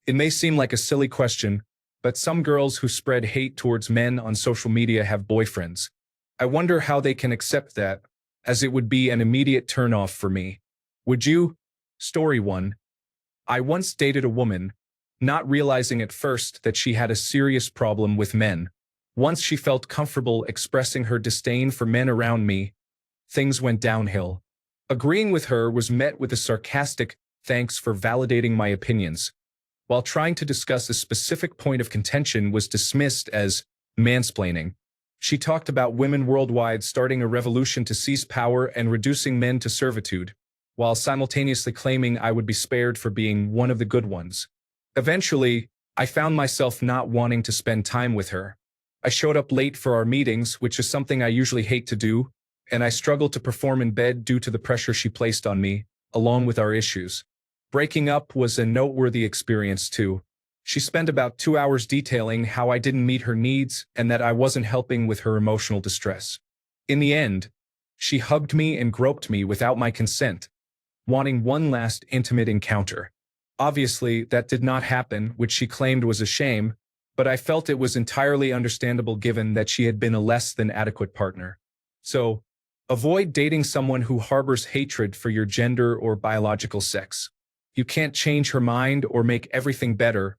It may seem like a silly question, but some girls who spread hate towards men on social media have boyfriends. I wonder how they can accept that, as it would be an immediate turnoff for me. Would you? Story 1. I once dated a woman, not realizing at first that she had a serious problem with men. Once she felt comfortable expressing her disdain for men around me, things went downhill. Agreeing with her was met with a sarcastic thanks for validating my opinions, while trying to discuss a specific point of contention was dismissed as mansplaining. She talked about women worldwide starting a revolution to seize power and reducing men to servitude, while simultaneously claiming I would be spared for being one of the good ones. Eventually, I found myself not wanting to spend time with her. I showed up late for our meetings, which is something I usually hate to do, and I struggled to perform in bed due to the pressure she placed on me, along with our issues. Breaking up was a noteworthy experience too. She spent about 2 hours detailing how I didn't meet her needs and that I wasn't helping with her emotional distress. In the end, she hugged me and groped me without my consent, wanting one last intimate encounter. Obviously, that did not happen, which she claimed was a shame, but I felt it was entirely understandable given that she had been a less than adequate partner. So, avoid dating someone who harbors hatred for your gender or biological sex. You can't change her mind or make everything better,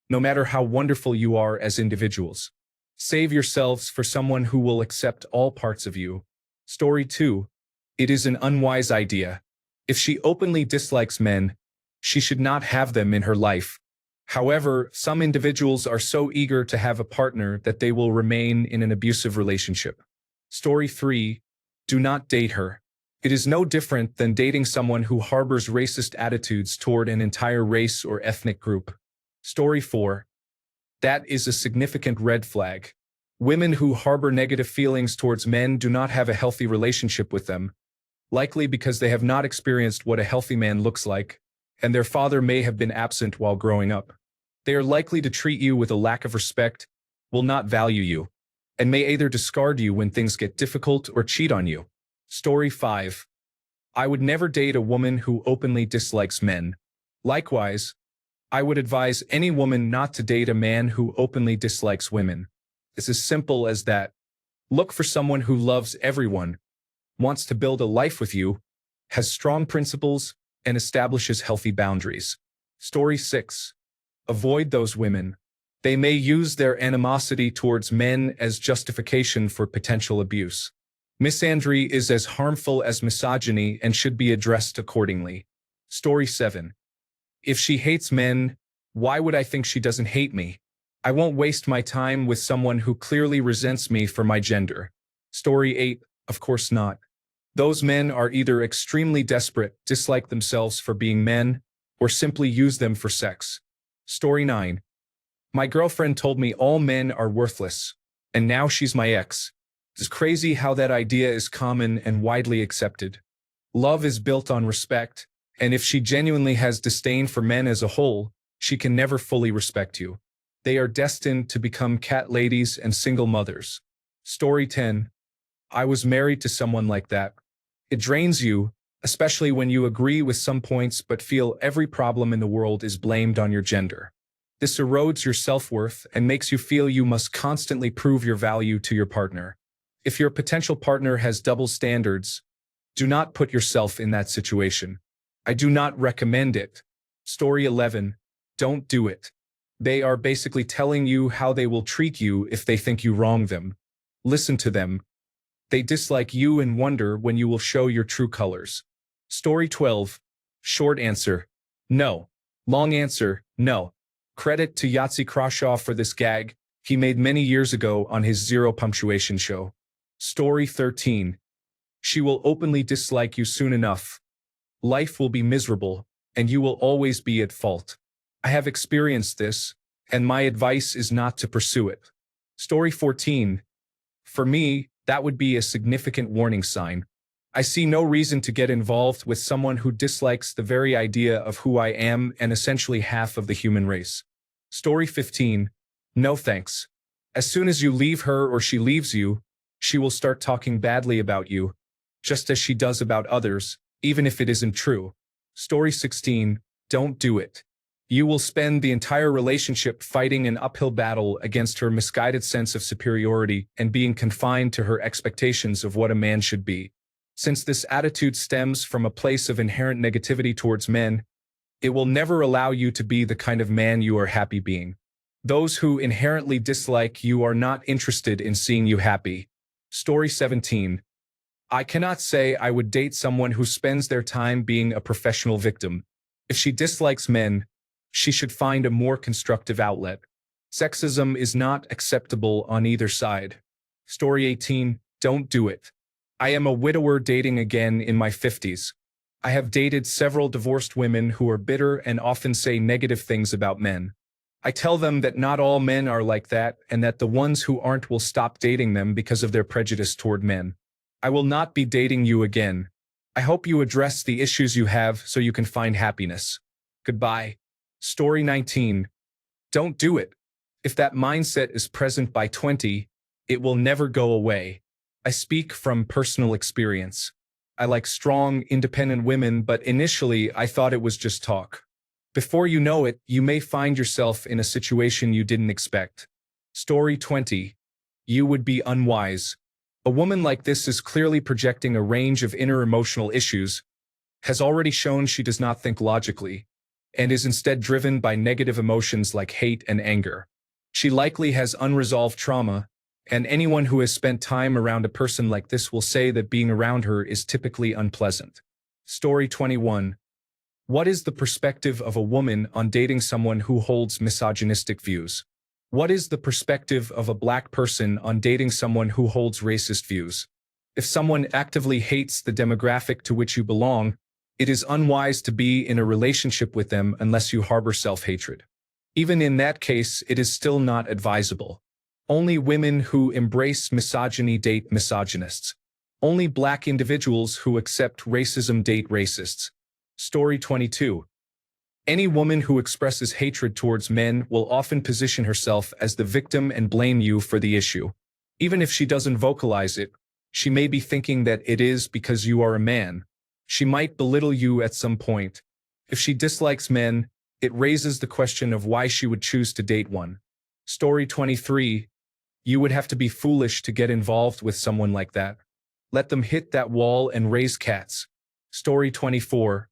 no matter how wonderful you are as individuals. Save yourselves for someone who will accept all parts of you. Story 2. It is an unwise idea. If she openly dislikes men, she should not have them in her life. However, some individuals are so eager to have a partner that they will remain in an abusive relationship. Story 3. Do not date her. It is no different than dating someone who harbors racist attitudes toward an entire race or ethnic group. Story 4. That is a significant red flag. Women who harbor negative feelings towards men do not have a healthy relationship with them, likely because they have not experienced what a healthy man looks like, and their father may have been absent while growing up. They are likely to treat you with a lack of respect, will not value you, and may either discard you when things get difficult or cheat on you. Story 5. I would never date a woman who openly dislikes men. Likewise, I would advise any woman not to date a man who openly dislikes women. It's as simple as that. Look for someone who loves everyone, wants to build a life with you, has strong principles, and establishes healthy boundaries. Story 6. Avoid those women. They may use their animosity towards men as justification for potential abuse. Misandry is as harmful as misogyny and should be addressed accordingly. Story 7. If she hates men, why would I think she doesn't hate me? I won't waste my time with someone who clearly resents me for my gender. Story 8. Of course not. Those men are either extremely desperate, dislike themselves for being men, or simply use them for sex. Story 9. My girlfriend told me all men are worthless, and now she's my ex. It's crazy how that idea is common and widely accepted. Love is built on respect, and if she genuinely has disdain for men as a whole, she can never fully respect you. They are destined to become cat ladies and single mothers. Story 10. I was married to someone like that. It drains you, especially when you agree with some points but feel every problem in the world is blamed on your gender. This erodes your self-worth and makes you feel you must constantly prove your value to your partner. If your potential partner has double standards, do not put yourself in that situation. I do not recommend it. Story 11. Don't do it. They are basically telling you how they will treat you if they think you wrong them. Listen to them. They dislike you and wonder when you will show your true colors. Story 12. Short answer, no. Long answer, no. Credit to Yahtzee Croshaw for this gag he made many years ago on his Zero Punctuation show. Story 13. She will openly dislike you soon enough. Life will be miserable, and you will always be at fault. I have experienced this, and my advice is not to pursue it. Story 14. For me, that would be a significant warning sign. I see no reason to get involved with someone who dislikes the very idea of who I am and essentially half of the human race. Story 15. No thanks. As soon as you leave her or she leaves you, she will start talking badly about you, just as she does about others, even if it isn't true. Story 16. Don't do it. You will spend the entire relationship fighting an uphill battle against her misguided sense of superiority and being confined to her expectations of what a man should be. Since this attitude stems from a place of inherent negativity towards men, it will never allow you to be the kind of man you are happy being. Those who inherently dislike you are not interested in seeing you happy. Story 17. I cannot say I would date someone who spends their time being a professional victim. If she dislikes men, she should find a more constructive outlet. Sexism is not acceptable on either side. Story 18. Don't do it. I am a widower dating again in my 50s. I have dated several divorced women who are bitter and often say negative things about men. I tell them that not all men are like that and that the ones who aren't will stop dating them because of their prejudice toward men. I will not be dating you again. I hope you address the issues you have so you can find happiness. Goodbye. Story 19. Don't do it. If that mindset is present by 20, it will never go away. I speak from personal experience. I like strong, independent women, but initially I thought it was just talk. Before you know it, you may find yourself in a situation you didn't expect. Story 20. You would be unwise. A woman like this is clearly projecting a range of inner emotional issues, has already shown she does not think logically, and is instead driven by negative emotions like hate and anger. She likely has unresolved trauma, and anyone who has spent time around a person like this will say that being around her is typically unpleasant. Story 21. What is the perspective of a woman on dating someone who holds misogynistic views? What is the perspective of a black person on dating someone who holds racist views? If someone actively hates the demographic to which you belong, it is unwise to be in a relationship with them unless you harbor self-hatred. Even in that case, it is still not advisable. Only women who embrace misogyny date misogynists. Only black individuals who accept racism date racists. Story 22. Any woman who expresses hatred towards men will often position herself as the victim and blame you for the issue. Even if she doesn't vocalize it, she may be thinking that it is because you are a man. She might belittle you at some point. If she dislikes men, it raises the question of why she would choose to date one. Story 23. You would have to be foolish to get involved with someone like that. Let them hit that wall and raise cats. Story 24.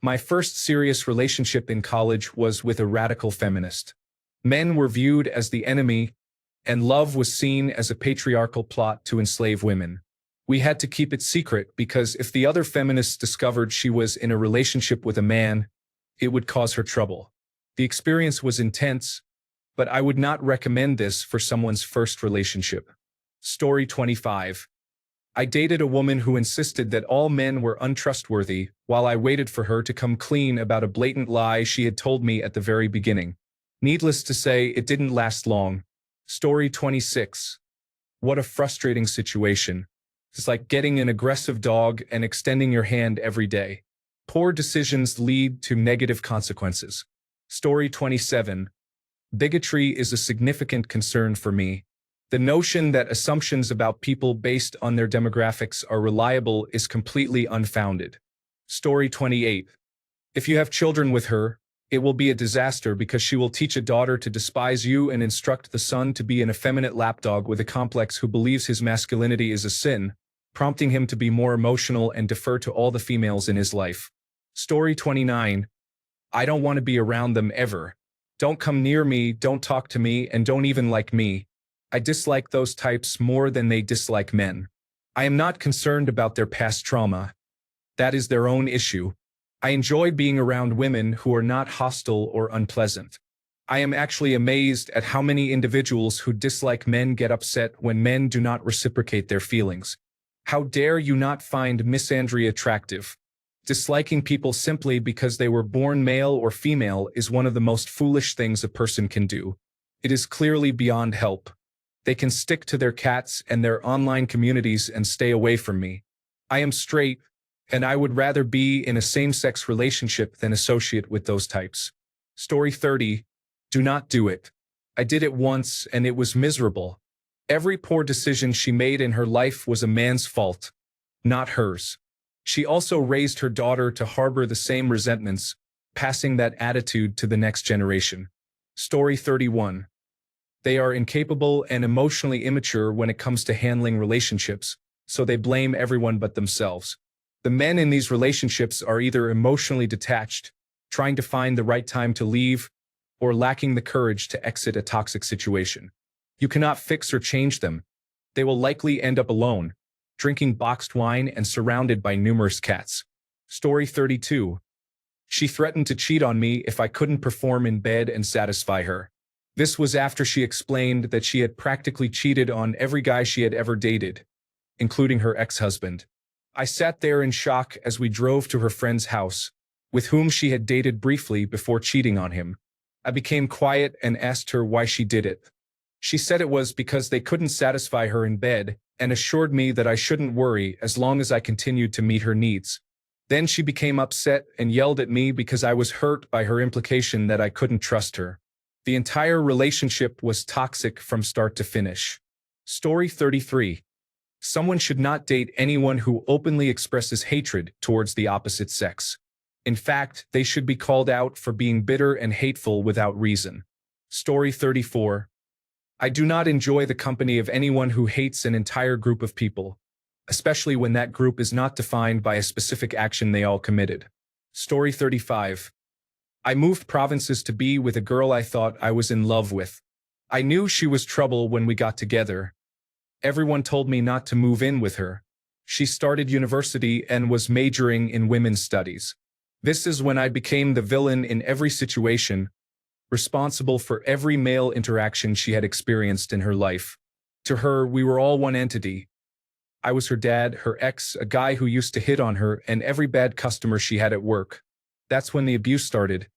My first serious relationship in college was with a radical feminist. Men were viewed as the enemy, and love was seen as a patriarchal plot to enslave women. We had to keep it secret because if the other feminists discovered she was in a relationship with a man, it would cause her trouble. The experience was intense, but I would not recommend this for someone's first relationship. Story 25. I dated a woman who insisted that all men were untrustworthy while I waited for her to come clean about a blatant lie she had told me at the very beginning. Needless to say, it didn't last long. Story 26. What a frustrating situation. It's like getting an aggressive dog and extending your hand every day. Poor decisions lead to negative consequences. Story 27. Bigotry is a significant concern for me. The notion that assumptions about people based on their demographics are reliable is completely unfounded. Story 28. If you have children with her, it will be a disaster because she will teach a daughter to despise you and instruct the son to be an effeminate lapdog with a complex who believes his masculinity is a sin, prompting him to be more emotional and defer to all the females in his life. Story 29. I don't want to be around them ever. Don't come near me, don't talk to me, and don't even like me. I dislike those types more than they dislike men. I am not concerned about their past trauma. That is their own issue. I enjoy being around women who are not hostile or unpleasant. I am actually amazed at how many individuals who dislike men get upset when men do not reciprocate their feelings. How dare you not find misandry attractive? Disliking people simply because they were born male or female is one of the most foolish things a person can do. It is clearly beyond help. They can stick to their cats and their online communities and stay away from me. I am straight, and I would rather be in a same-sex relationship than associate with those types. Story 30. Do not do it. I did it once, and it was miserable. Every poor decision she made in her life was a man's fault, not hers. She also raised her daughter to harbor the same resentments, passing that attitude to the next generation. Story 31. They are incapable and emotionally immature when it comes to handling relationships, so they blame everyone but themselves. The men in these relationships are either emotionally detached, trying to find the right time to leave, or lacking the courage to exit a toxic situation. You cannot fix or change them. They will likely end up alone, drinking boxed wine and surrounded by numerous cats. Story 32. She threatened to cheat on me if I couldn't perform in bed and satisfy her. This was after she explained that she had practically cheated on every guy she had ever dated, including her ex-husband. I sat there in shock as we drove to her friend's house, with whom she had dated briefly before cheating on him. I became quiet and asked her why she did it. She said it was because they couldn't satisfy her in bed and assured me that I shouldn't worry as long as I continued to meet her needs. Then she became upset and yelled at me because I was hurt by her implication that I couldn't trust her. The entire relationship was toxic from start to finish. Story 33. Someone should not date anyone who openly expresses hatred towards the opposite sex. In fact, they should be called out for being bitter and hateful without reason. Story 34. I do not enjoy the company of anyone who hates an entire group of people, especially when that group is not defined by a specific action they all committed. Story 35. I moved provinces to be with a girl I thought I was in love with. I knew she was trouble when we got together. Everyone told me not to move in with her. She started university and was majoring in women's studies. This is when I became the villain in every situation, responsible for every male interaction she had experienced in her life. To her, we were all one entity. I was her dad, her ex, a guy who used to hit on her, and every bad customer she had at work. That's when the abuse started.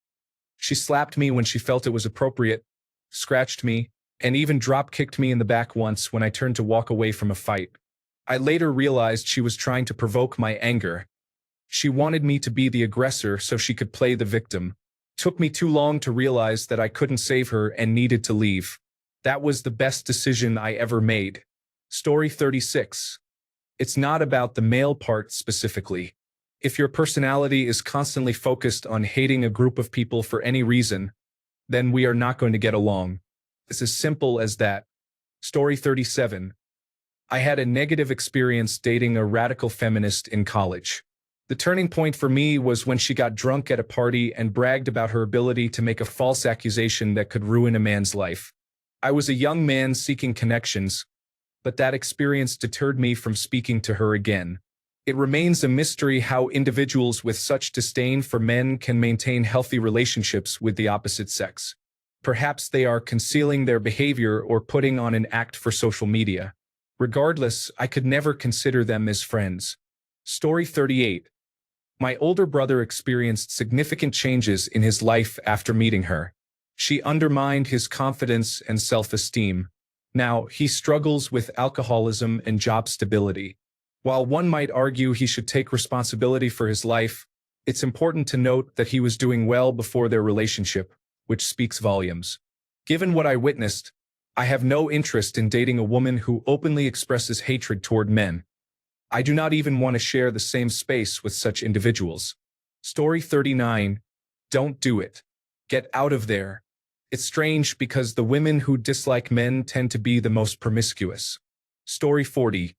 She slapped me when she felt it was appropriate, scratched me, and even drop-kicked me in the back once when I turned to walk away from a fight. I later realized she was trying to provoke my anger. She wanted me to be the aggressor so she could play the victim. Took me too long to realize that I couldn't save her and needed to leave. That was the best decision I ever made. Story 36. It's not about the male part specifically. If your personality is constantly focused on hating a group of people for any reason, then we are not going to get along. It's as simple as that. Story 37. I had a negative experience dating a radical feminist in college. The turning point for me was when she got drunk at a party and bragged about her ability to make a false accusation that could ruin a man's life. I was a young man seeking connections, but that experience deterred me from speaking to her again. It remains a mystery how individuals with such disdain for men can maintain healthy relationships with the opposite sex. Perhaps they are concealing their behavior or putting on an act for social media. Regardless, I could never consider them as friends. Story 38. My older brother experienced significant changes in his life after meeting her. She undermined his confidence and self-esteem. Now, he struggles with alcoholism and job stability. While one might argue he should take responsibility for his life, it's important to note that he was doing well before their relationship, which speaks volumes. Given what I witnessed, I have no interest in dating a woman who openly expresses hatred toward men. I do not even want to share the same space with such individuals. Story 39. Don't do it. Get out of there. It's strange because the women who dislike men tend to be the most promiscuous. Story 40.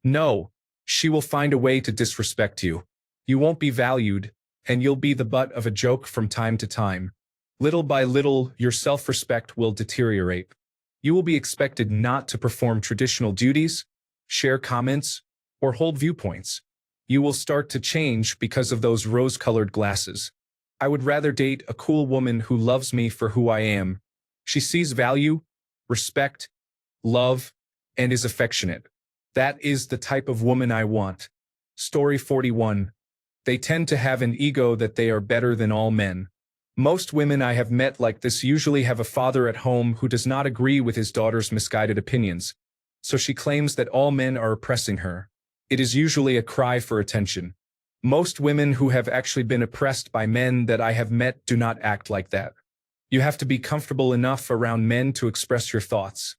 No, she will find a way to disrespect you. You won't be valued, and you'll be the butt of a joke from time to time. Little by little, your self-respect will deteriorate. You will be expected not to perform traditional duties, share comments, or hold viewpoints. You will start to change because of those rose-colored glasses. I would rather date a cool woman who loves me for who I am. She sees value, respect, love, and is affectionate. That is the type of woman I want. Story 41. They tend to have an ego that they are better than all men. Most women I have met like this usually have a father at home who does not agree with his daughter's misguided opinions, so she claims that all men are oppressing her. It is usually a cry for attention. Most women who have actually been oppressed by men that I have met do not act like that. You have to be comfortable enough around men to express your thoughts.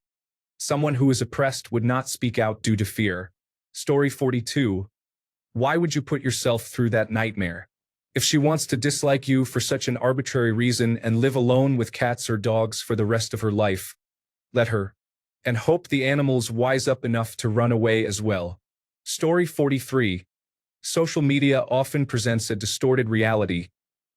Someone who is oppressed would not speak out due to fear. Story 42. Why would you put yourself through that nightmare? If she wants to dislike you for such an arbitrary reason and live alone with cats or dogs for the rest of her life, let her. And hope the animals wise up enough to run away as well. Story 43. Social media often presents a distorted reality,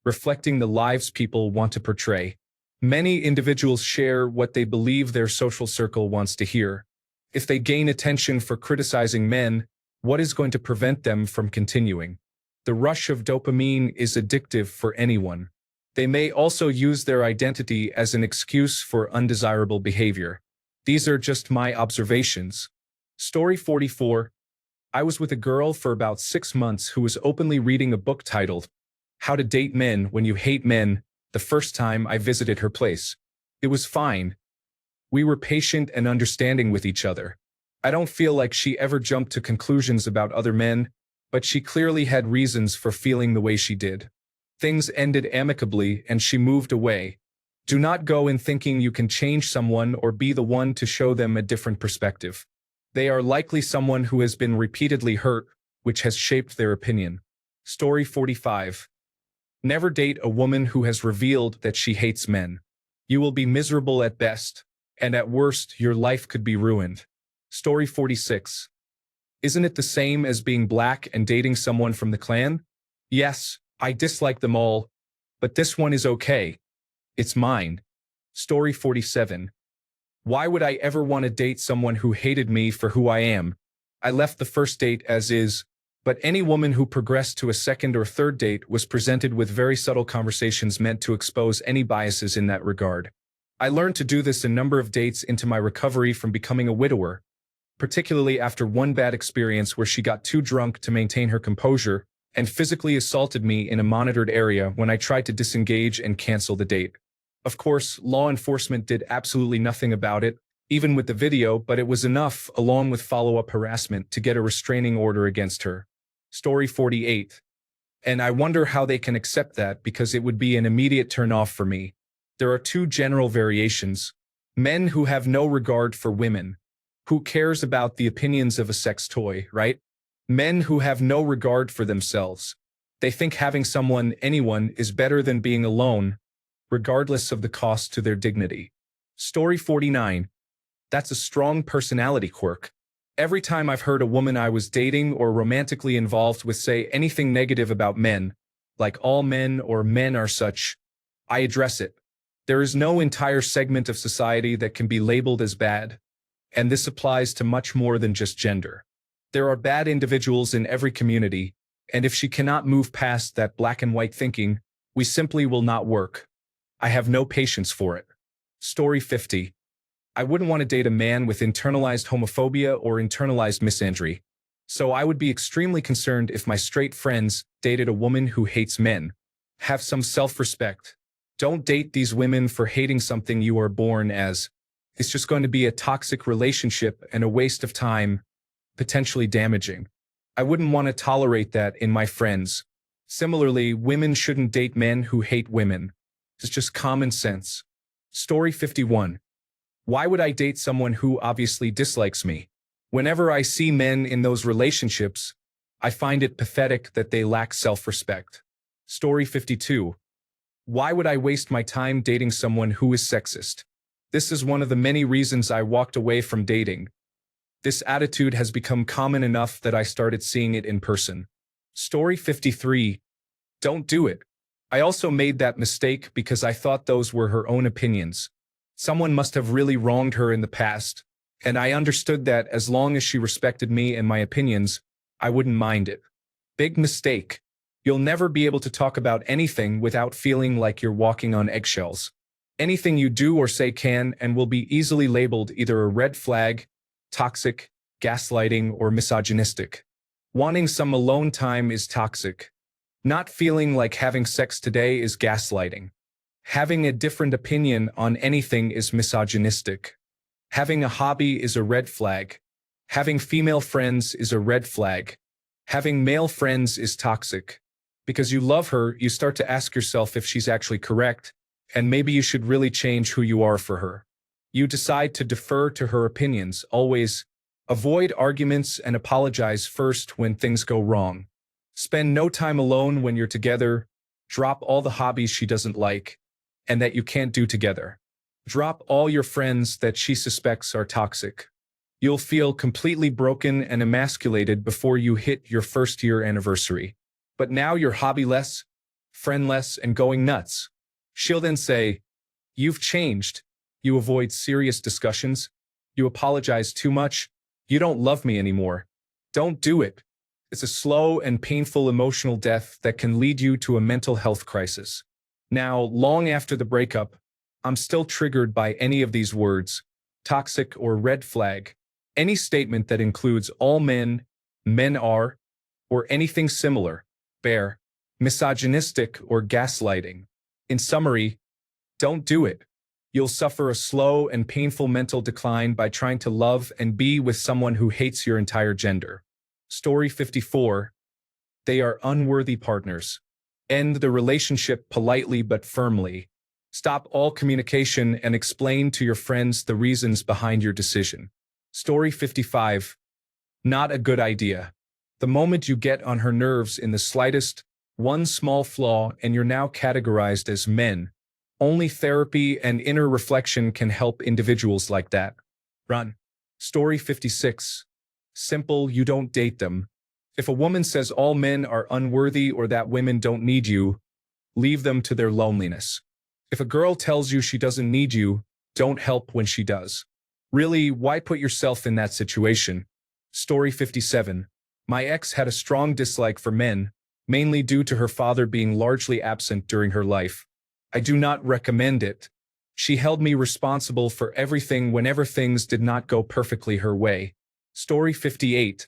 reflecting the lives people want to portray. Many individuals share what they believe their social circle wants to hear. If they gain attention for criticizing men, what is going to prevent them from continuing? The rush of dopamine is addictive for anyone. They may also use their identity as an excuse for undesirable behavior. These are just my observations. Story 44. I was with a girl for about 6 months who was openly reading a book titled, How to Date Men When You Hate Men, the first time I visited her place. It was fine. We were patient and understanding with each other. I don't feel like she ever jumped to conclusions about other men, but she clearly had reasons for feeling the way she did. Things ended amicably and she moved away. Do not go in thinking you can change someone or be the one to show them a different perspective. They are likely someone who has been repeatedly hurt, which has shaped their opinion. Story 45. Never date a woman who has revealed that she hates men. You will be miserable at best, and at worst, your life could be ruined. Story 46. Isn't it the same as being black and dating someone from the clan? Yes, I dislike them all, but this one is okay. It's mine. Story 47. Why would I ever want to date someone who hated me for who I am? I left the first date as is, but any woman who progressed to a second or third date was presented with very subtle conversations meant to expose any biases in that regard. I learned to do this a number of dates into my recovery from becoming a widower, particularly after one bad experience where she got too drunk to maintain her composure and physically assaulted me in a monitored area when I tried to disengage and cancel the date. Of course, law enforcement did absolutely nothing about it, even with the video, but it was enough, along with follow-up harassment, to get a restraining order against her. Story 48. And I wonder how they can accept that because it would be an immediate turn-off for me. There are two general variations. Men who have no regard for women. Who cares about the opinions of a sex toy, right? Men who have no regard for themselves. They think having someone, anyone, is better than being alone, regardless of the cost to their dignity. Story 49. That's a strong personality quirk. Every time I've heard a woman I was dating or romantically involved with say anything negative about men, like all men or men are such, I address it. There is no entire segment of society that can be labeled as bad, and this applies to much more than just gender. There are bad individuals in every community, and if she cannot move past that black and white thinking, we simply will not work. I have no patience for it. Story 50. I wouldn't want to date a man with internalized homophobia or internalized misandry, so I would be extremely concerned if my straight friends dated a woman who hates men. Have some self-respect. Don't date these women for hating something you are born as. It's just going to be a toxic relationship and a waste of time, potentially damaging. I wouldn't want to tolerate that in my friends. Similarly, women shouldn't date men who hate women. It's just common sense. Story 51. Why would I date someone who obviously dislikes me? Whenever I see men in those relationships, I find it pathetic that they lack self-respect. Story 52. Why would I waste my time dating someone who is sexist? This is one of the many reasons I walked away from dating. This attitude has become common enough that I started seeing it in person. Story 53. Don't do it. I also made that mistake because I thought those were her own opinions. Someone must have really wronged her in the past, and I understood that as long as she respected me and my opinions, I wouldn't mind it. Big mistake. You'll never be able to talk about anything without feeling like you're walking on eggshells. Anything you do or say can and will be easily labeled either a red flag, toxic, gaslighting, or misogynistic. Wanting some alone time is toxic. Not feeling like having sex today is gaslighting. Having a different opinion on anything is misogynistic. Having a hobby is a red flag. Having female friends is a red flag. Having male friends is toxic. Because you love her, you start to ask yourself if she's actually correct, and maybe you should really change who you are for her. You decide to defer to her opinions, always. Avoid arguments and apologize first when things go wrong. Spend no time alone when you're together. Drop all the hobbies she doesn't like and that you can't do together. Drop all your friends that she suspects are toxic. You'll feel completely broken and emasculated before you hit your first-year anniversary. But now you're hobbyless, friendless, and going nuts. She'll then say, "You've changed. You avoid serious discussions. You apologize too much. You don't love me anymore." Don't do it. It's a slow and painful emotional death that can lead you to a mental health crisis. Now, long after the breakup, I'm still triggered by any of these words, toxic or red flag. Any statement that includes all men, men are, or anything similar, bear, misogynistic or gaslighting. In summary, don't do it. You'll suffer a slow and painful mental decline by trying to love and be with someone who hates your entire gender. Story 54. They are unworthy partners. End the relationship politely but firmly. Stop all communication and explain to your friends the reasons behind your decision. Story 55. Not a good idea. The moment you get on her nerves in the slightest, one small flaw and you're now categorized as men. Only therapy and inner reflection can help individuals like that. Run. Story 56. Simple, you don't date them. If a woman says all men are unworthy or that women don't need you, leave them to their loneliness. If a girl tells you she doesn't need you, don't help when she does. Really, why put yourself in that situation? Story 57. My ex had a strong dislike for men, mainly due to her father being largely absent during her life. I do not recommend it. She held me responsible for everything whenever things did not go perfectly her way. Story 58.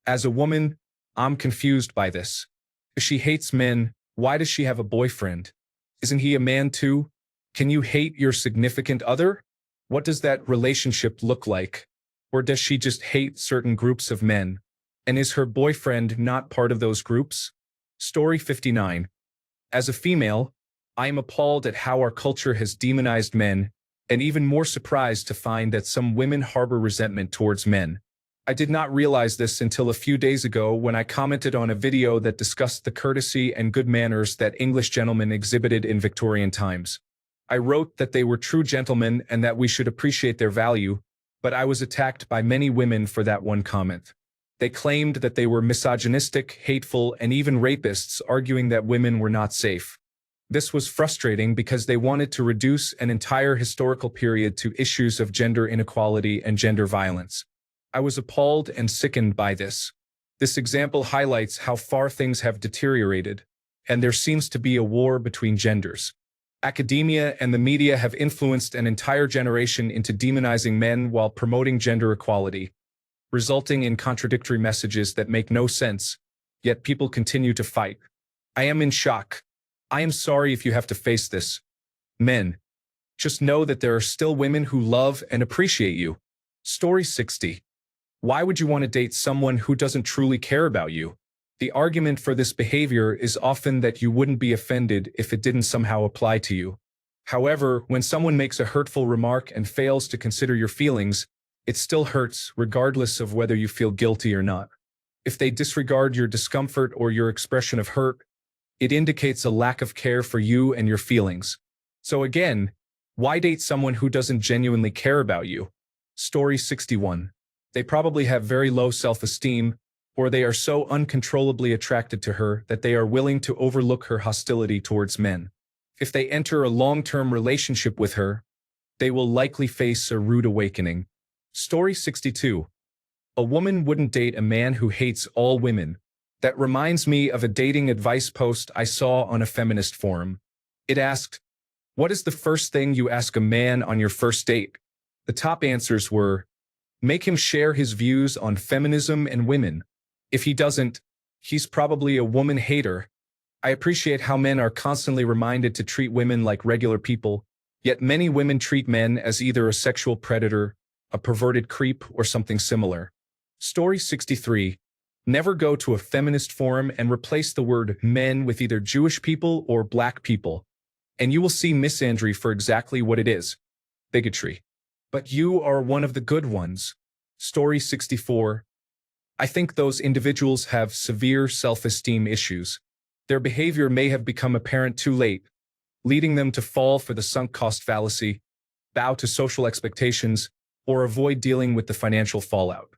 As a woman, I'm confused by this. If she hates men, why does she have a boyfriend? Isn't he a man too? Can you hate your significant other? What does that relationship look like? Or does she just hate certain groups of men? And is her boyfriend not part of those groups? Story 59. As a female, I am appalled at how our culture has demonized men, and even more surprised to find that some women harbor resentment towards men. I did not realize this until a few days ago when I commented on a video that discussed the courtesy and good manners that English gentlemen exhibited in Victorian times. I wrote that they were true gentlemen and that we should appreciate their value, but I was attacked by many women for that one comment. They claimed that they were misogynistic, hateful, and even rapists, arguing that women were not safe. This was frustrating because they wanted to reduce an entire historical period to issues of gender inequality and gender violence. I was appalled and sickened by this. This example highlights how far things have deteriorated, and there seems to be a war between genders. Academia and the media have influenced an entire generation into demonizing men while promoting gender equality, resulting in contradictory messages that make no sense, yet people continue to fight. I am in shock. I am sorry if you have to face this. Men, just know that there are still women who love and appreciate you. Story 60. Why would you want to date someone who doesn't truly care about you? The argument for this behavior is often that you wouldn't be offended if it didn't somehow apply to you. However, when someone makes a hurtful remark and fails to consider your feelings, it still hurts regardless of whether you feel guilty or not. If they disregard your discomfort or your expression of hurt, it indicates a lack of care for you and your feelings. So again, why date someone who doesn't genuinely care about you? Story 61. They probably have very low self-esteem, or they are so uncontrollably attracted to her that they are willing to overlook her hostility towards men. If they enter a long-term relationship with her, they will likely face a rude awakening. Story 62. A woman wouldn't date a man who hates all women. That reminds me of a dating advice post I saw on a feminist forum. It asked, "What is the first thing you ask a man on your first date?" The top answers were, make him share his views on feminism and women. If he doesn't, he's probably a woman hater. I appreciate how men are constantly reminded to treat women like regular people, yet many women treat men as either a sexual predator, a perverted creep, or something similar. Story 63. Never go to a feminist forum and replace the word men with either Jewish people or black people, and you will see misandry for exactly what it is: bigotry. But you are one of the good ones. Story 64. I think those individuals have severe self-esteem issues. Their behavior may have become apparent too late, leading them to fall for the sunk cost fallacy, bow to social expectations, or avoid dealing with the financial fallout.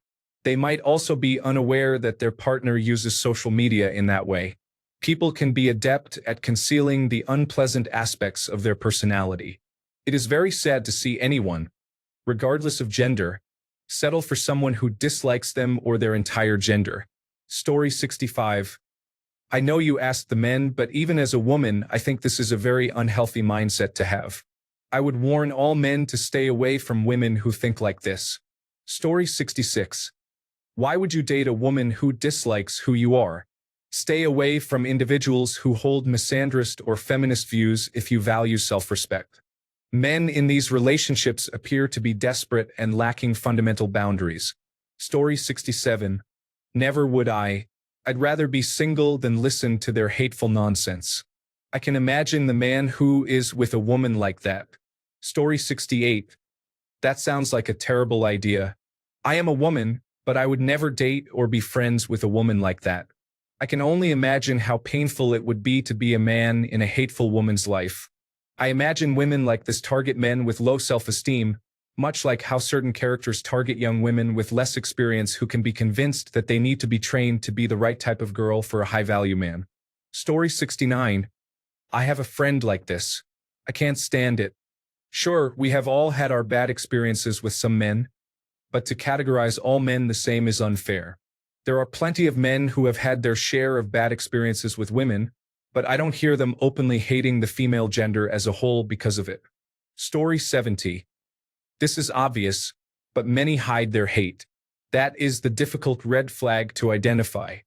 They might also be unaware that their partner uses social media in that way. People can be adept at concealing the unpleasant aspects of their personality. It is very sad to see anyone, regardless of gender, settle for someone who dislikes them or their entire gender. Story 65. I know you asked the men, but even as a woman, I think this is a very unhealthy mindset to have. I would warn all men to stay away from women who think like this. Story 66. Why would you date a woman who dislikes who you are? Stay away from individuals who hold misandrist or feminist views if you value self-respect. Men in these relationships appear to be desperate and lacking fundamental boundaries. Story 67. Never would I. I'd rather be single than listen to their hateful nonsense. I can imagine the man who is with a woman like that. Story 68. That sounds like a terrible idea. I am a woman, but I would never date or be friends with a woman like that. I can only imagine how painful it would be to be a man in a hateful woman's life. I imagine women like this target men with low self-esteem, much like how certain characters target young women with less experience who can be convinced that they need to be trained to be the right type of girl for a high-value man. Story 69. I have a friend like this. I can't stand it. Sure, we have all had our bad experiences with some men, but to categorize all men the same is unfair. There are plenty of men who have had their share of bad experiences with women, but I don't hear them openly hating the female gender as a whole because of it. Story 70. This is obvious, but many hide their hate. That is the difficult red flag to identify.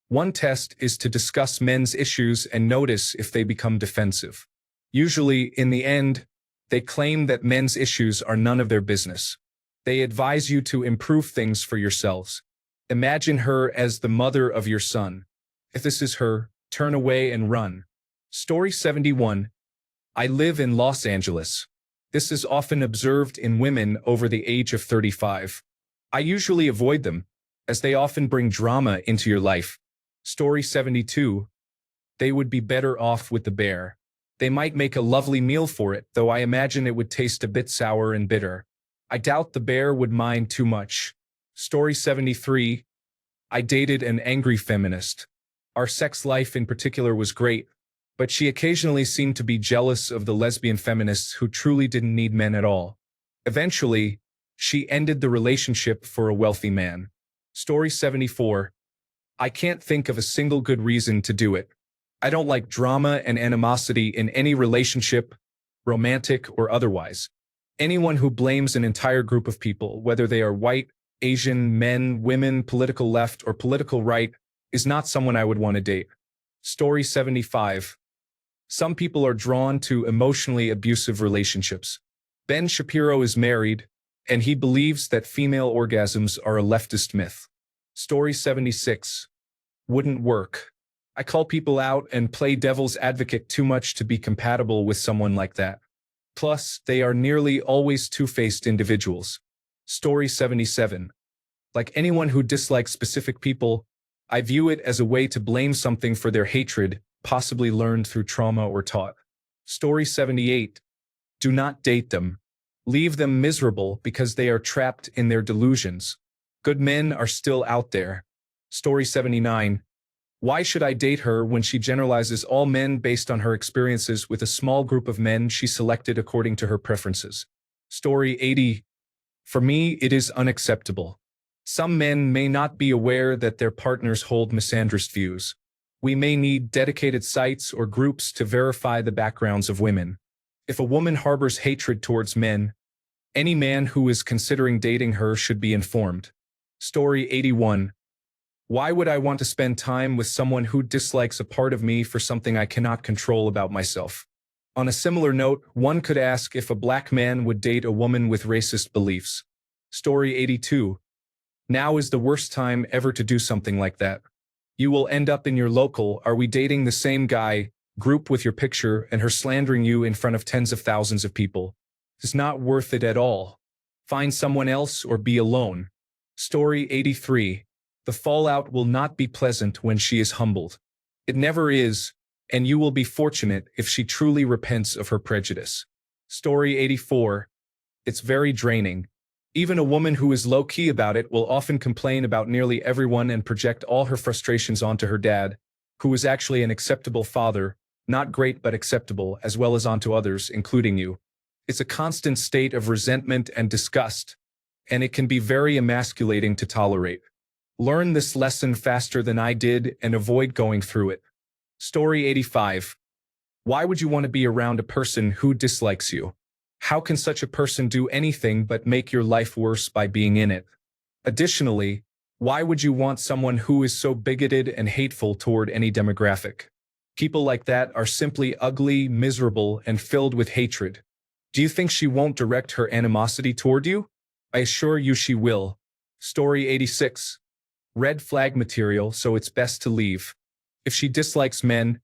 One test is to discuss men's issues and notice if they become defensive. Usually, in the end, they claim that men's issues are none of their business. They advise you to improve things for yourselves. Imagine her as the mother of your son. If this is her, turn away and run. Story 71. I live in Los Angeles. This is often observed in women over the age of 35. I usually avoid them, as they often bring drama into your life. Story 72. They would be better off with the bear. They might make a lovely meal for it, though I imagine it would taste a bit sour and bitter. I doubt the bear would mind too much. Story 73. I dated an angry feminist. Our sex life in particular was great, but she occasionally seemed to be jealous of the lesbian feminists who truly didn't need men at all. Eventually, she ended the relationship for a wealthy man. Story 74. I can't think of a single good reason to do it. I don't like drama and animosity in any relationship, romantic or otherwise. Anyone who blames an entire group of people, whether they are white, Asian, men, women, political left, or political right, is not someone I would want to date. Story 75. Some people are drawn to emotionally abusive relationships. Ben Shapiro is married, and he believes that female orgasms are a leftist myth. Story 76. Wouldn't work. I call people out and play devil's advocate too much to be compatible with someone like that. Plus, they are nearly always two-faced individuals. Story 77. Like anyone who dislikes specific people, I view it as a way to blame something for their hatred, possibly learned through trauma or taught. Story 78. Do not date them. Leave them miserable because they are trapped in their delusions. Good men are still out there. Story 79. Why should I date her when she generalizes all men based on her experiences with a small group of men she selected according to her preferences? Story 80. For me, it is unacceptable. Some men may not be aware that their partners hold misandrist views. We may need dedicated sites or groups to verify the backgrounds of women. If a woman harbors hatred towards men, any man who is considering dating her should be informed. Story 81. Why would I want to spend time with someone who dislikes a part of me for something I cannot control about myself? On a similar note, one could ask if a black man would date a woman with racist beliefs. Story 82. Now is the worst time ever to do something like that. You will end up in your local "Are we dating the same guy?" group with your picture and her slandering you in front of tens of thousands of people. It's not worth it at all. Find someone else or be alone. Story 83. The fallout will not be pleasant when she is humbled. It never is, and you will be fortunate if she truly repents of her prejudice. Story 84. It's very draining. Even a woman who is low-key about it will often complain about nearly everyone and project all her frustrations onto her dad, who is actually an acceptable father, not great but acceptable, as well as onto others, including you. It's a constant state of resentment and disgust, and it can be very emasculating to tolerate. Learn this lesson faster than I did and avoid going through it. Story 85. Why would you want to be around a person who dislikes you? How can such a person do anything but make your life worse by being in it? Additionally, why would you want someone who is so bigoted and hateful toward any demographic? People like that are simply ugly, miserable, and filled with hatred. Do you think she won't direct her animosity toward you? I assure you she will. Story 86. Red flag material, so it's best to leave. If she dislikes men,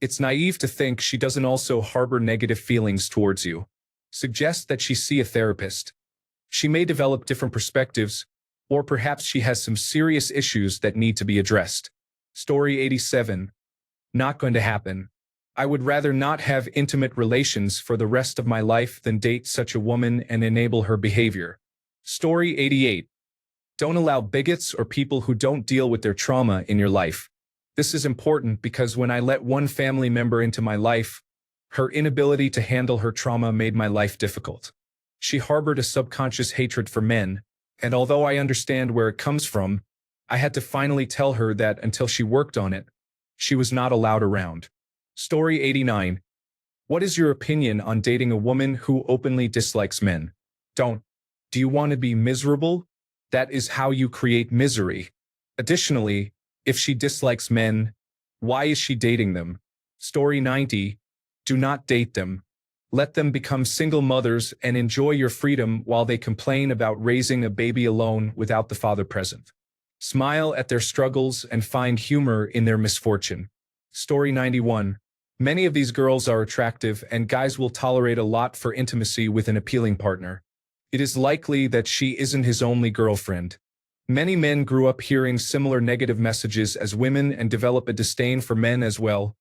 it's naive to think she doesn't also harbor negative feelings towards you. Suggest that she see a therapist. She may develop different perspectives, or perhaps she has some serious issues that need to be addressed. Story 87. Not going to happen. I would rather not have intimate relations for the rest of my life than date such a woman and enable her behavior. Story 88. Don't allow bigots or people who don't deal with their trauma in your life. This is important because when I let one family member into my life, her inability to handle her trauma made my life difficult. She harbored a subconscious hatred for men, and although I understand where it comes from, I had to finally tell her that until she worked on it, she was not allowed around. Story 89. What is your opinion on dating a woman who openly dislikes men? Don't. Do you want to be miserable? That is how you create misery. Additionally, if she dislikes men, why is she dating them? Story 90. Do not date them. Let them become single mothers and enjoy your freedom while they complain about raising a baby alone without the father present. Smile at their struggles and find humor in their misfortune. Story 91. Many of these girls are attractive and guys will tolerate a lot for intimacy with an appealing partner. It is likely that she isn't his only girlfriend. Many men grew up hearing similar negative messages as women and develop a disdain for men as well,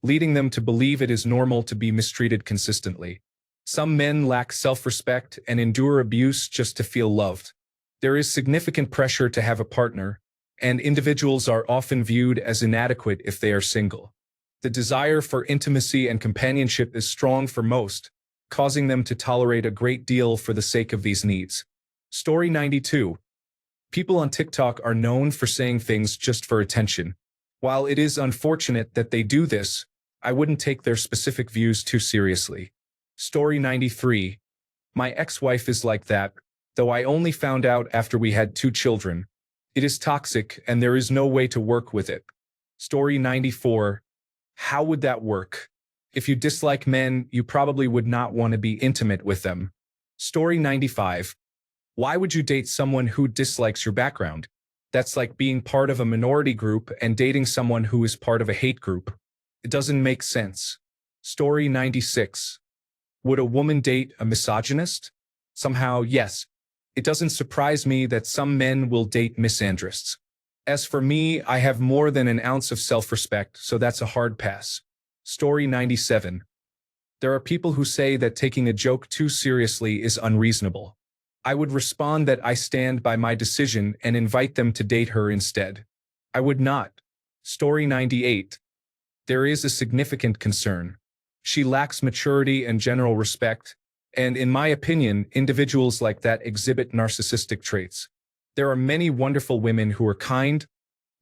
leading them to believe it is normal to be mistreated consistently. Some men lack self-respect and endure abuse just to feel loved. There is significant pressure to have a partner, and individuals are often viewed as inadequate if they are single. The desire for intimacy and companionship is strong for most, causing them to tolerate a great deal for the sake of these needs. Story 92. People on TikTok are known for saying things just for attention. While it is unfortunate that they do this, I wouldn't take their specific views too seriously. Story 93. My ex-wife is like that, though I only found out after we had 2 children. It is toxic and there is no way to work with it. Story 94. How would that work? If you dislike men, you probably would not want to be intimate with them. Story 95. Why would you date someone who dislikes your background? That's like being part of a minority group and dating someone who is part of a hate group. It doesn't make sense. Story 96. Would a woman date a misogynist? Somehow, yes. It doesn't surprise me that some men will date misandrists. As for me, I have more than an ounce of self-respect, so that's a hard pass. Story 97. There are people who say that taking a joke too seriously is unreasonable. I would respond that I stand by my decision and invite them to date her instead. I would not. Story 98. There is a significant concern. She lacks maturity and general respect, and in my opinion, individuals like that exhibit narcissistic traits. There are many wonderful women who are kind,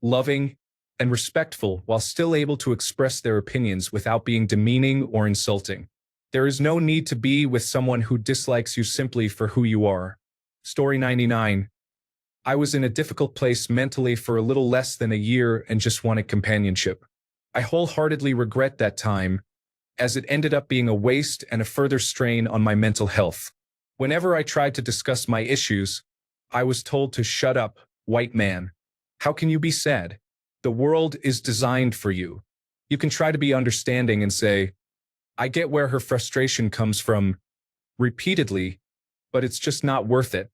loving, and respectful while still able to express their opinions without being demeaning or insulting. There is no need to be with someone who dislikes you simply for who you are. Story 99. I was in a difficult place mentally for a little less than a year and just wanted companionship. I wholeheartedly regret that time, as it ended up being a waste and a further strain on my mental health. Whenever I tried to discuss my issues, I was told to shut up, white man. How can you be sad? The world is designed for you. You can try to be understanding and say, I get where her frustration comes from, repeatedly, but it's just not worth it.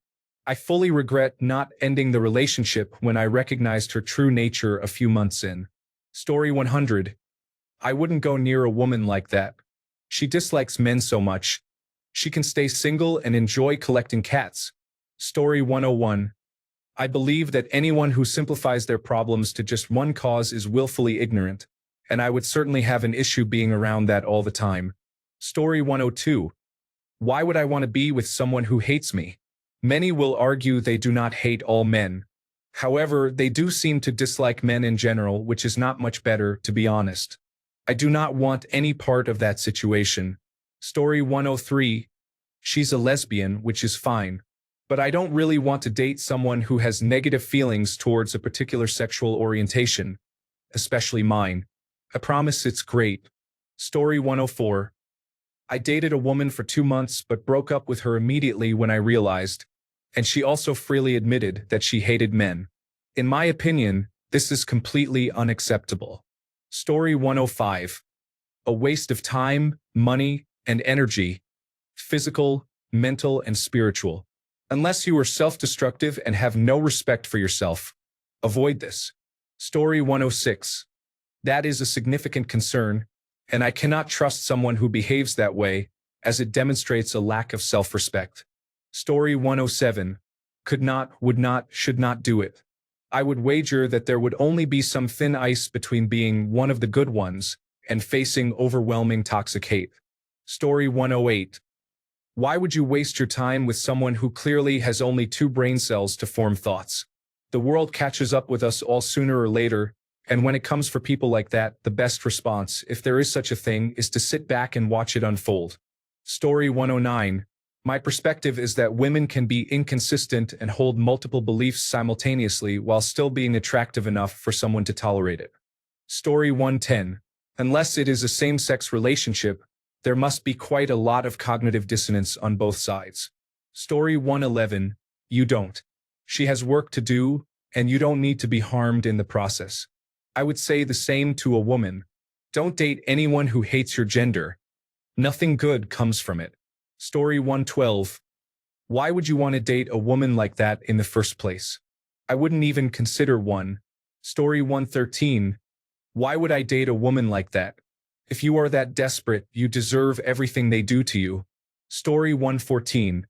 I fully regret not ending the relationship when I recognized her true nature a few months in. Story 100. I wouldn't go near a woman like that. She dislikes men so much. She can stay single and enjoy collecting cats. Story 101. I believe that anyone who simplifies their problems to just one cause is willfully ignorant, and I would certainly have an issue being around that all the time. Story 102. Why would I want to be with someone who hates me? Many will argue they do not hate all men. However, they do seem to dislike men in general, which is not much better, to be honest. I do not want any part of that situation. Story 103. She's a lesbian, which is fine. But I don't really want to date someone who has negative feelings towards a particular sexual orientation, especially mine. I promise it's great. Story 104. I dated a woman for 2 months but broke up with her immediately when I realized, and she also freely admitted that she hated men. In my opinion, this is completely unacceptable. Story 105. A waste of time, money, and energy, physical, mental, and spiritual. Unless you are self-destructive and have no respect for yourself, avoid this. Story 106. That is a significant concern, and I cannot trust someone who behaves that way, as it demonstrates a lack of self-respect. Story 107. Could not, would not, should not do it. I would wager that there would only be some thin ice between being one of the good ones and facing overwhelming toxic hate. Story 108. Why would you waste your time with someone who clearly has only 2 brain cells to form thoughts? The world catches up with us all sooner or later, and when it comes for people like that, the best response, if there is such a thing, is to sit back and watch it unfold. Story 109. My perspective is that women can be inconsistent and hold multiple beliefs simultaneously while still being attractive enough for someone to tolerate it. Story 110. Unless it is a same-sex relationship, there must be quite a lot of cognitive dissonance on both sides. Story 111. You don't. She has work to do, and you don't need to be harmed in the process. I would say the same to a woman. Don't date anyone who hates your gender. Nothing good comes from it. Story 112. Why would you want to date a woman like that in the first place? I wouldn't even consider one. Story 113. Why would I date a woman like that? If you are that desperate, you deserve everything they do to you. Story 114.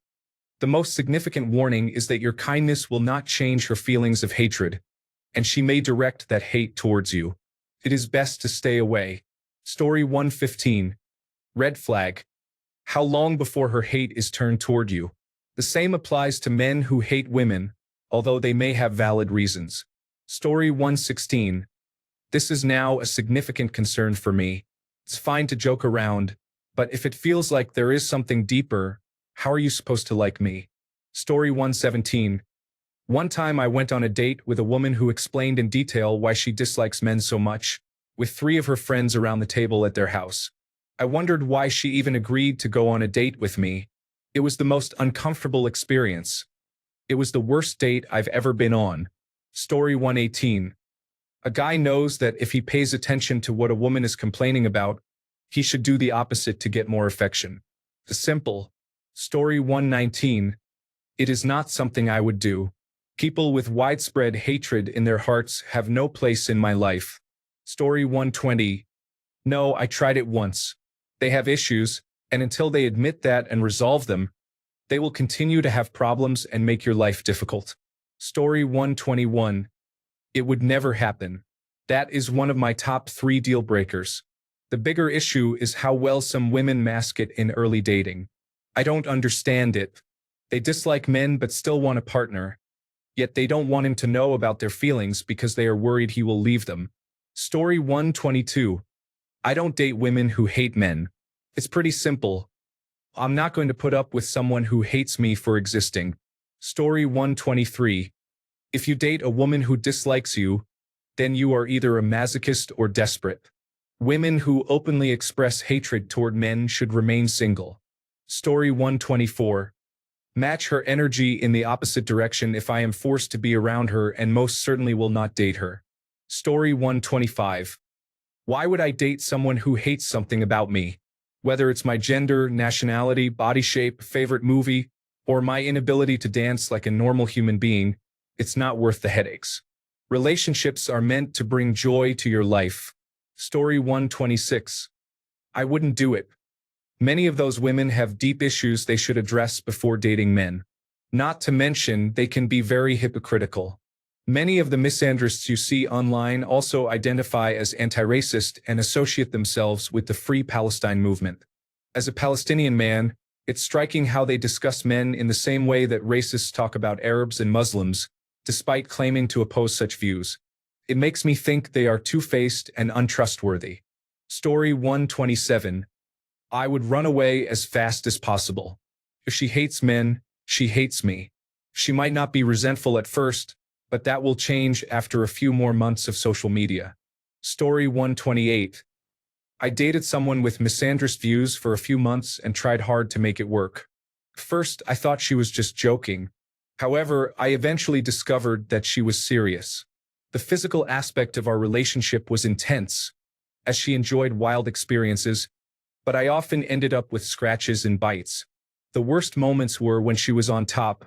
The most significant warning is that your kindness will not change her feelings of hatred, and she may direct that hate towards you. It is best to stay away. Story 115. Red flag. How long before her hate is turned toward you? The same applies to men who hate women, although they may have valid reasons. Story 116. This is now a significant concern for me. It's fine to joke around, but if it feels like there is something deeper, how are you supposed to like me? Story 117. One time I went on a date with a woman who explained in detail why she dislikes men so much, with 3 of her friends around the table at their house. I wondered why she even agreed to go on a date with me. It was the most uncomfortable experience. It was the worst date I've ever been on. Story 118. A guy knows that if he pays attention to what a woman is complaining about, he should do the opposite to get more affection. The simple. Story 119. It is not something I would do. People with widespread hatred in their hearts have no place in my life. Story 120. No, I tried it once. They have issues, and until they admit that and resolve them, they will continue to have problems and make your life difficult. Story 121. It would never happen. That is one of my top 3 deal breakers. The bigger issue is how well some women mask it in early dating. I don't understand it. They dislike men but still want a partner. Yet they don't want him to know about their feelings because they are worried he will leave them. Story 122. I don't date women who hate men. It's pretty simple. I'm not going to put up with someone who hates me for existing. Story 123. If you date a woman who dislikes you, then you are either a masochist or desperate. Women who openly express hatred toward men should remain single. Story 124. Match her energy in the opposite direction if I am forced to be around her and most certainly will not date her. Story 125. Why would I date someone who hates something about me? Whether it's my gender, nationality, body shape, favorite movie, or my inability to dance like a normal human being, it's not worth the headaches. Relationships are meant to bring joy to your life. Story 126. I wouldn't do it. Many of those women have deep issues they should address before dating men. Not to mention, they can be very hypocritical. Many of the misandrists you see online also identify as anti-racist and associate themselves with the Free Palestine movement. As a Palestinian man, it's striking how they discuss men in the same way that racists talk about Arabs and Muslims, despite claiming to oppose such views. It makes me think they are two-faced and untrustworthy. Story 127. I would run away as fast as possible. If she hates men, she hates me. She might not be resentful at first, but that will change after a few more months of social media. Story 128. I dated someone with misandrist views for a few months and tried hard to make it work. First, I thought she was just joking. However, I eventually discovered that she was serious. The physical aspect of our relationship was intense, as she enjoyed wild experiences, but I often ended up with scratches and bites. The worst moments were when she was on top,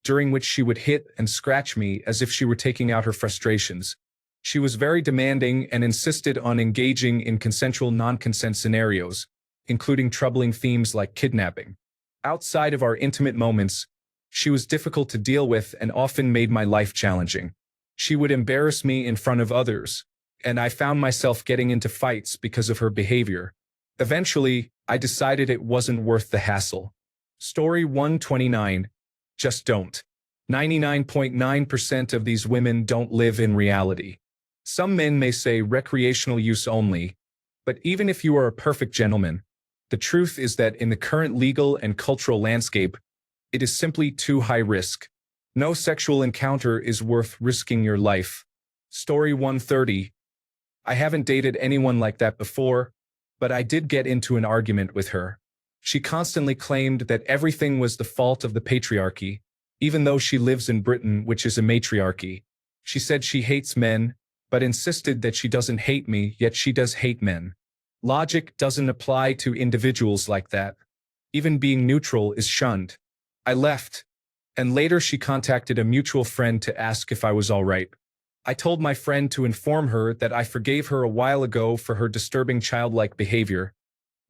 during which she would hit and scratch me as if she were taking out her frustrations. She was very demanding and insisted on engaging in consensual non-consent scenarios, including troubling themes like kidnapping. Outside of our intimate moments, she was difficult to deal with and often made my life challenging. She would embarrass me in front of others, and I found myself getting into fights because of her behavior. Eventually, I decided it wasn't worth the hassle. Story 129. Just don't. 99.9% of these women don't live in reality. Some men may say recreational use only, but even if you are a perfect gentleman, the truth is that in the current legal and cultural landscape, it is simply too high risk. No sexual encounter is worth risking your life. Story 130. I haven't dated anyone like that before, but I did get into an argument with her. She constantly claimed that everything was the fault of the patriarchy, even though she lives in Britain, which is a matriarchy. She said she hates men, but insisted that she doesn't hate me, yet she does hate men. Logic doesn't apply to individuals like that. Even being neutral is shunned. I left, and later she contacted a mutual friend to ask if I was all right. I told my friend to inform her that I forgave her a while ago for her disturbing childlike behavior,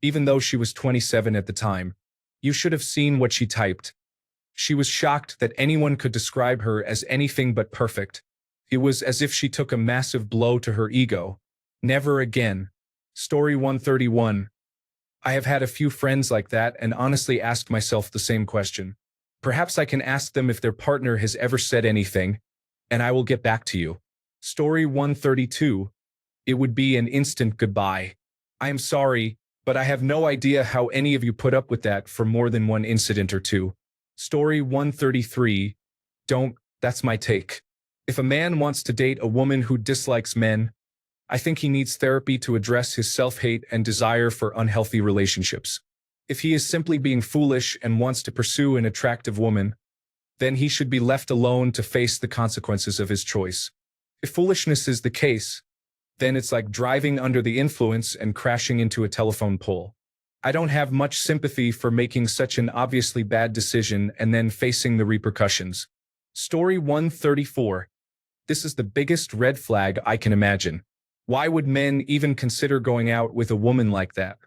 even though she was 27 at the time. You should have seen what she typed. She was shocked that anyone could describe her as anything but perfect. It was as if she took a massive blow to her ego. Never again. Story 131. I have had a few friends like that and honestly asked myself the same question. Perhaps I can ask them if their partner has ever said anything, and I will get back to you. Story 132. It would be an instant goodbye. I am sorry, but I have no idea how any of you put up with that for more than one incident or two. Story 133. Don't. That's my take. If a man wants to date a woman who dislikes men, I think he needs therapy to address his self-hate and desire for unhealthy relationships. If he is simply being foolish and wants to pursue an attractive woman, then he should be left alone to face the consequences of his choice. If foolishness is the case, then it's like driving under the influence and crashing into a telephone pole. I don't have much sympathy for making such an obviously bad decision and then facing the repercussions. Story 134. This is the biggest red flag I can imagine. Why would men even consider going out with a woman like that?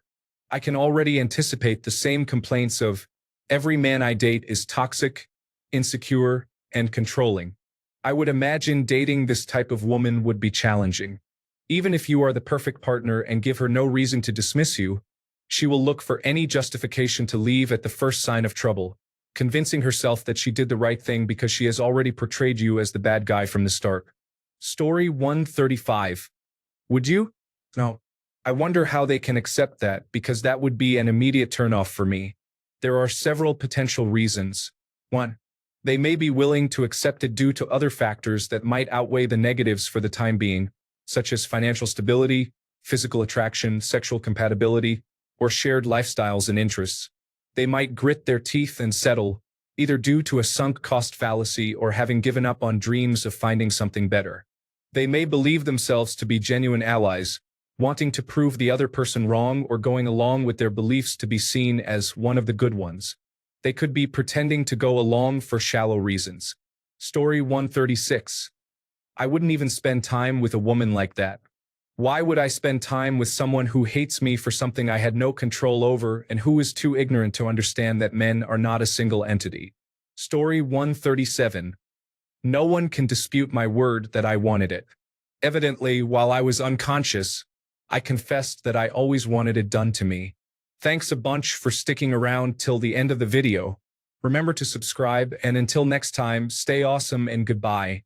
I can already anticipate the same complaints of, every man I date is toxic, insecure, and controlling. I would imagine dating this type of woman would be challenging. Even if you are the perfect partner and give her no reason to dismiss you, she will look for any justification to leave at the first sign of trouble, convincing herself that she did the right thing because she has already portrayed you as the bad guy from the start. Story 135. Would you? No. I wonder how they can accept that, because that would be an immediate turnoff for me. There are several potential reasons. 1. They may be willing to accept it due to other factors that might outweigh the negatives for the time being, such as financial stability, physical attraction, sexual compatibility, or shared lifestyles and interests. They might grit their teeth and settle, either due to a sunk cost fallacy or having given up on dreams of finding something better. They may believe themselves to be genuine allies, wanting to prove the other person wrong or going along with their beliefs to be seen as one of the good ones. They could be pretending to go along for shallow reasons. Story 136. I wouldn't even spend time with a woman like that. Why would I spend time with someone who hates me for something I had no control over and who is too ignorant to understand that men are not a single entity? Story 137. No one can dispute my word that I wanted it. Evidently, while I was unconscious, I confessed that I always wanted it done to me. Thanks a bunch for sticking around till the end of the video. Remember to subscribe, and until next time, stay awesome and goodbye.